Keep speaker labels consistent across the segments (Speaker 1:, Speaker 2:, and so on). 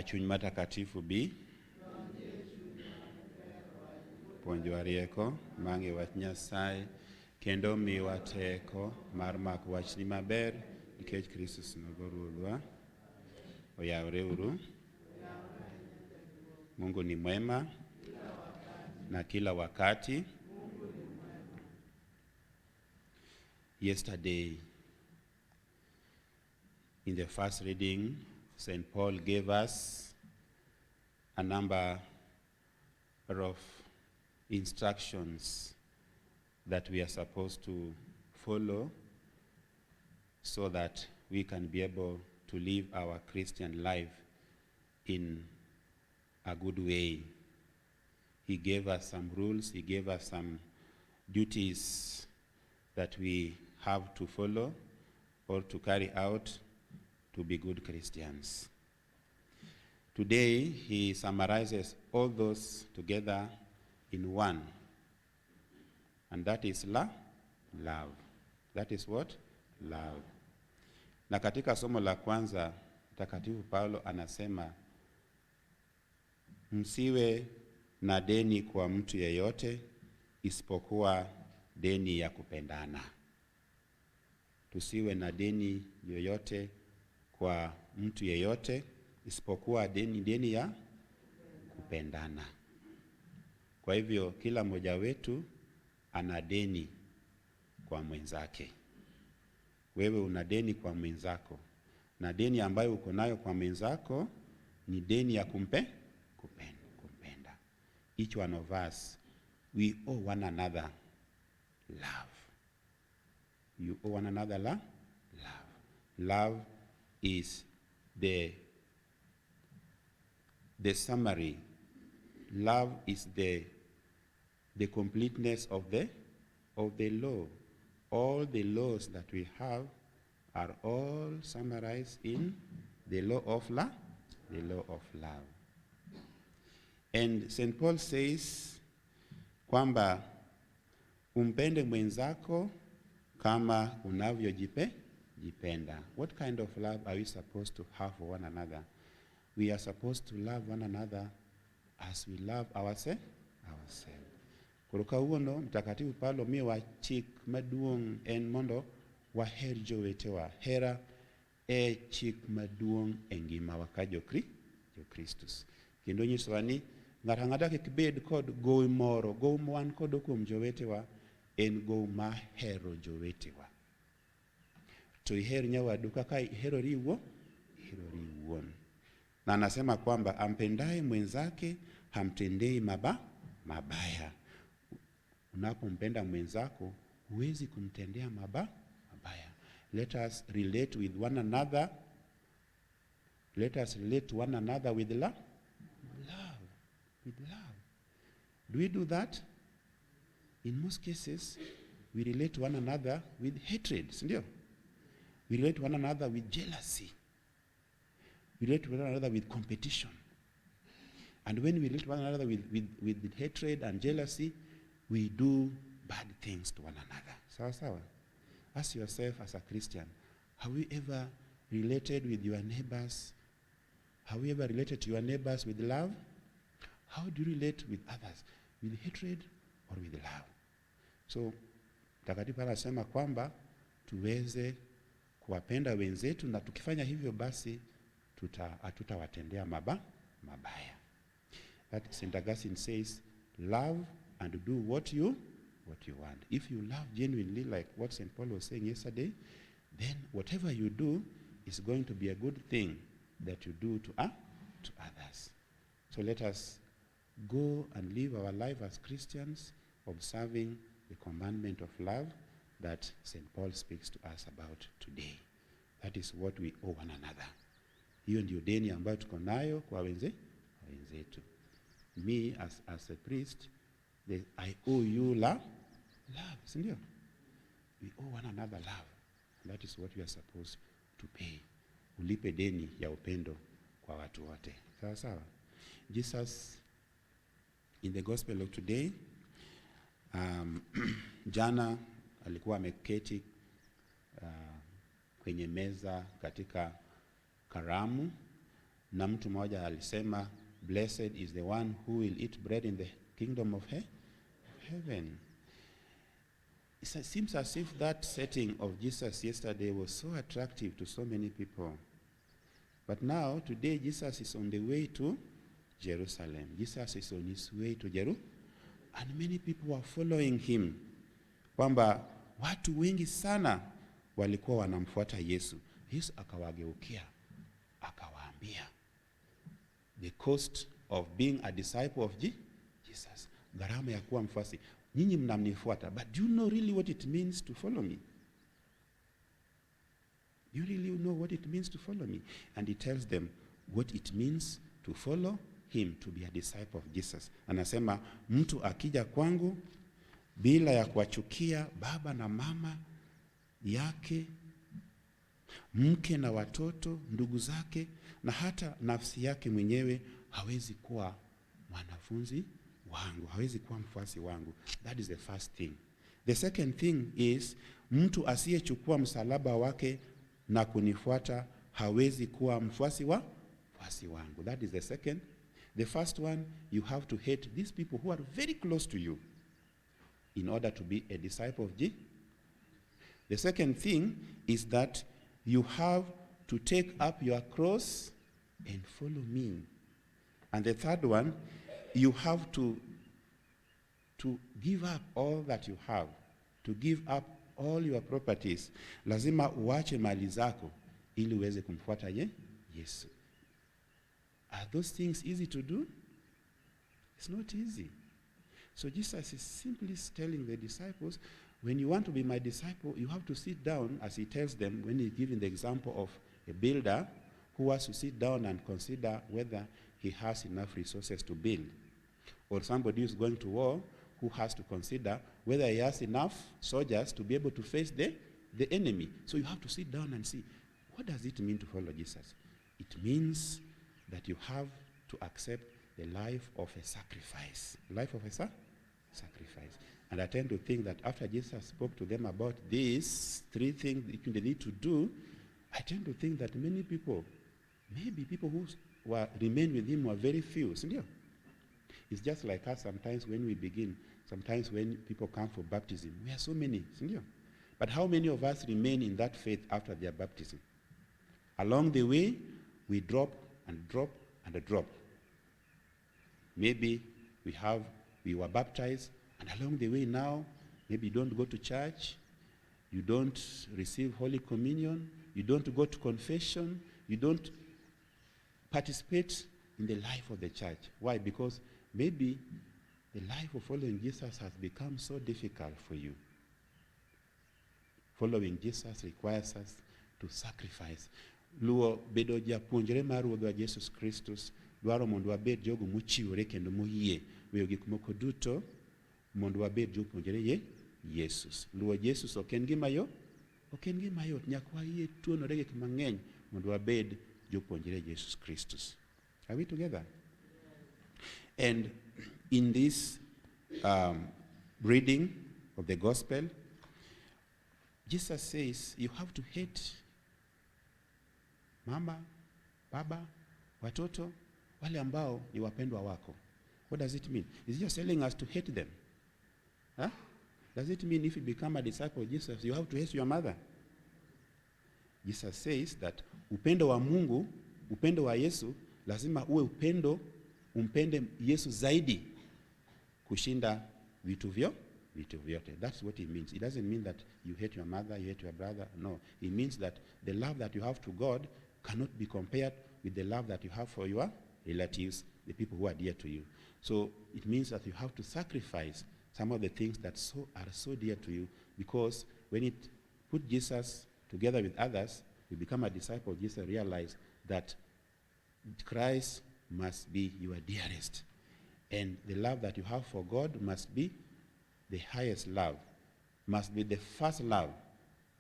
Speaker 1: Chuny matakatifu bi puonjwa rieko mang'e wach Nyasaye kendo miwa teko mar mako wachni maber nikech Kristus nogo ruodhwa. Oyawre uru. Mungu ni mwema na kila wakati. Yesterday, in the first reading, St. Paul gave us a number of instructions that we are supposed to follow so that we can be able to live our Christian life in a good way. He gave us some rules, he gave us some duties that we have to follow or to carry out to be good Christians. Today, he summarizes all those together in one, and that is love. That is what? Love. Na katika somo la kwanza, Mtakatifu Paulo anasema, msiwe na deni kwa mtu yeyote isipokuwa deni ya kupendana. Tusiwe na deni yoyote kwa mtu yeyote isipokuwa deni ya kupendana. Kwa hivyo kila mmoja wetu ana deni kwa mwenzake. Wewe una deni kwa mwenzako, na deni ambayo uko nayo kwa mwenzako ni deni ya kumpenda. Each one of us, we owe one another love. You owe one another love. Love is the summary. Love is the completeness of the law. All the laws that we have are all summarized in the law of love. The law of love. And St. Paul says kwamba umpende mwenzako kama unavyojipenda. What kind of love are we supposed to have for one another? We are supposed to love one another as we love ourselves. Kuruka uono, Mtakatifu Paulo miwa chik maduong en mondo waher jowetewa. Hera chik maduong engima waka Kristus. Kendo nyisowa ni ng'ata ng'ata kik bed kod gowi moro, gowi mwan kod kuom jowetewa en gowi ma hero jowetewa. To iher nyawadu kaka iherori iwuon. Na anasema kwamba ampendaye mwenzake hamtendei mabaya. Unapompenda mwenzako huwezi kumtendea mabaya. Let us relate with one another. Let us relate to one another with love. With love. Do we do that? In most cases, we relate to one another with hatred. Sindio? We relate to one another with jealousy. We relate to one another with competition. And when we relate to one another with hatred and jealousy, we do bad things to one another. Sawa. Ask yourself as a Christian, have you ever related with your neighbors? Have you ever related to your neighbors with love? How do you relate with others? With hatred or with love? So, Mtakatifu anasema kwamba tuweze kuwapenda wenzetu, na tukifanya hivyo basi hatutawatendea mabaya. That St. Augustine says, love and do what you want. If you love genuinely, like what St. Paul was saying yesterday, then whatever you do is going to be a good thing that you do to others. So let us go and live our life as Christians, observing the commandment of love that St. Paul speaks to us about today. That is what we owe one another. Hiyo ndio deni ambayo tuko nayo kwa wenzetu. Me as a priest, I owe you love. Sindio? We owe one another love. And that is what we are supposed to pay. Ulipe deni ya upendo kwa watu wote. Sawa. Jesus, in the gospel of today, jana alikuwa ameketi kwenye meza katika karamu, Na mtu mmoja alisema, blessed is the one who will eat bread in the kingdom of heaven. It seems as if that setting of Jesus yesterday was so attractive to so many people. But now, today, Jesus is on the way to Jerusalem. Jesus is on his way to Jerusalem. And many people are following him. Kwamba watu wengi sana walikuwa wanamfuata Yesu. Yesu akawageukia, akawaambia, the cost of being a disciple of Jesus. Gharama ya kuwa mfuasi. Nyinyi mnamnifuata, but do you know really what it means to follow me? Do you really know what it means to follow me? And he tells them what it means to follow him, to be a disciple of Jesus. Anasema, mtu akija kwangu bila ya kuwachukia baba na mama yake, mke na watoto, ndugu zake, na hata nafsi yake mwenyewe, hawezi kuwa mwanafunzi wangu, hawezi kuwa mfuasi wangu. That is the first thing. The second thing is, mtu asiyechukua msalaba wake na kunifuata hawezi kuwa mfuasi wangu. That is the second. The first one, you have to hate these people who are very close to you in order to be a disciple of Jesus. The second thing is that you have to take up your cross and follow me. And the third one, you have to give up all that you have, to give up all your properties. Lazima uache mali zako ili uweze kumfuata Yesu. Are those things easy to do? It's not easy. So Jesus is simply telling the disciples, when you want to be my disciple, you have to sit down, as he tells them when he's giving the example of a builder who has to sit down and consider whether he has enough resources to build. Or somebody who's going to war who has to consider whether he has enough soldiers to be able to face the enemy. So you have to sit down and see, what does it mean to follow Jesus? It means that you have to accept the life of a sacrifice. Life of a sacrifice. And I tend to think that after Jesus spoke to them about these three things they need to do, I tend to think that many people, maybe people who remain with him were very few. It's just like us sometimes when we begin, sometimes when people come for baptism, we are so many. But how many of us remain in that faith after their baptism? Along the way, we drop and drop and drop. Maybe we were baptized, and along the way now, maybe you don't go to church, you don't receive Holy Communion, you don't go to confession, you don't participate in the life of the church. Why? Because maybe the life of following Jesus has become so difficult for you. Following Jesus requires us to sacrifice. Luo bedo japuonjre mar Ruodhwa Jesus Kristus dwaro mondo wabed jogo mochiwore kendo moyie weyo gik moko duto mondo wabed jopuonjre Jesus. Luo Jesus ok en gima yot, nyaka wayie tuonore gik mang'eny mondo wabed jopuonjre Jesus Kristus. Are we together? And in this reading of the gospel, Jesus says you have to hate mama, baba, watoto, wale ambao ni wapendwa wako. What does it mean? Is he just telling us to hate them? Huh? Does it mean if you become a disciple of Jesus, you have to hate your mother? Jesus says that upendo wa Mungu, upendo wa Yesu, lazima uwe upendo, umpende Yesu zaidi kushinda vitu vyote. That's what it means. It doesn't mean that you hate your mother, you hate your brother. No. It means that the love that you have to God cannot be compared with the love that you have for your relatives, the people who are dear to you. So it means that you have to sacrifice some of the things that are so dear to you, because when it put Jesus together with others, you become a disciple of Jesus, realize that Christ must be your dearest. And the love that you have for God must be the highest love, must be the first love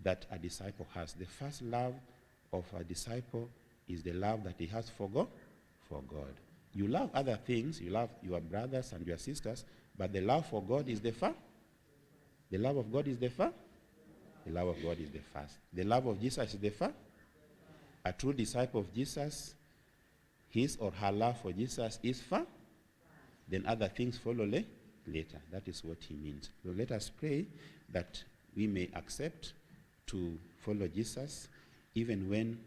Speaker 1: that a disciple has. The first love of a disciple is the love that he has for God. You love other things, you love your brothers and your sisters, but the love for God is the first. The love of God is the first. The love of God is the first. The love of Jesus is the first. A true disciple of Jesus his or her love for Jesus is far, then other things follow later. That is what he means. So let us pray that we may accept to follow Jesus, even when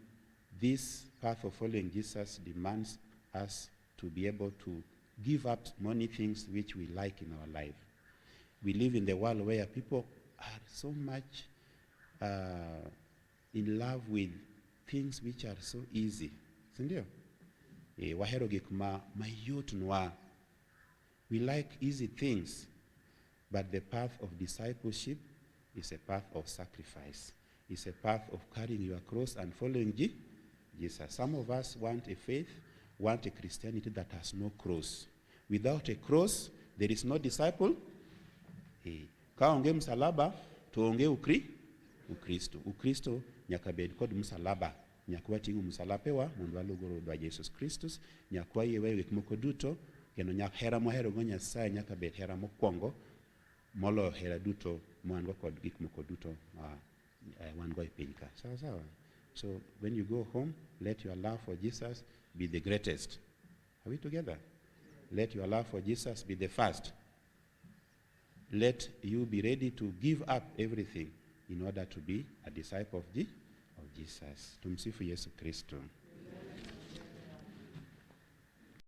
Speaker 1: this path of following Jesus demands us to be able to give up many things which we like in our life. We live in the world where people are so much in love with things which are so easy. Sindio? Wahero gik mayot nwa. We like easy things, but the path of discipleship is a path of sacrifice. It's a path of carrying your cross and following Jesus. Some of us want a faith, want a Christianity that has no cross. Without a cross, there is no disciple. Ka onge msalaba, tuonge ukristo. Ukristo nyakabed kod msalaba. Nyakwa tingu msalape wa mundu walugoro dwa Jesus Christus. Nyakwa yewe gik moko duto. Kendo nyak hera mohero go Nyasaye nyakabed hera mokwongo. Molo hera duto mwango kod gik moko duto wango ipinka. Sawa. So when you go home, let your love for Jesus be the greatest. Are we together? Let your love for Jesus be the first. Let you be ready to give up everything in order to be a disciple of Jesus. Tumsifu Yesu Kristo.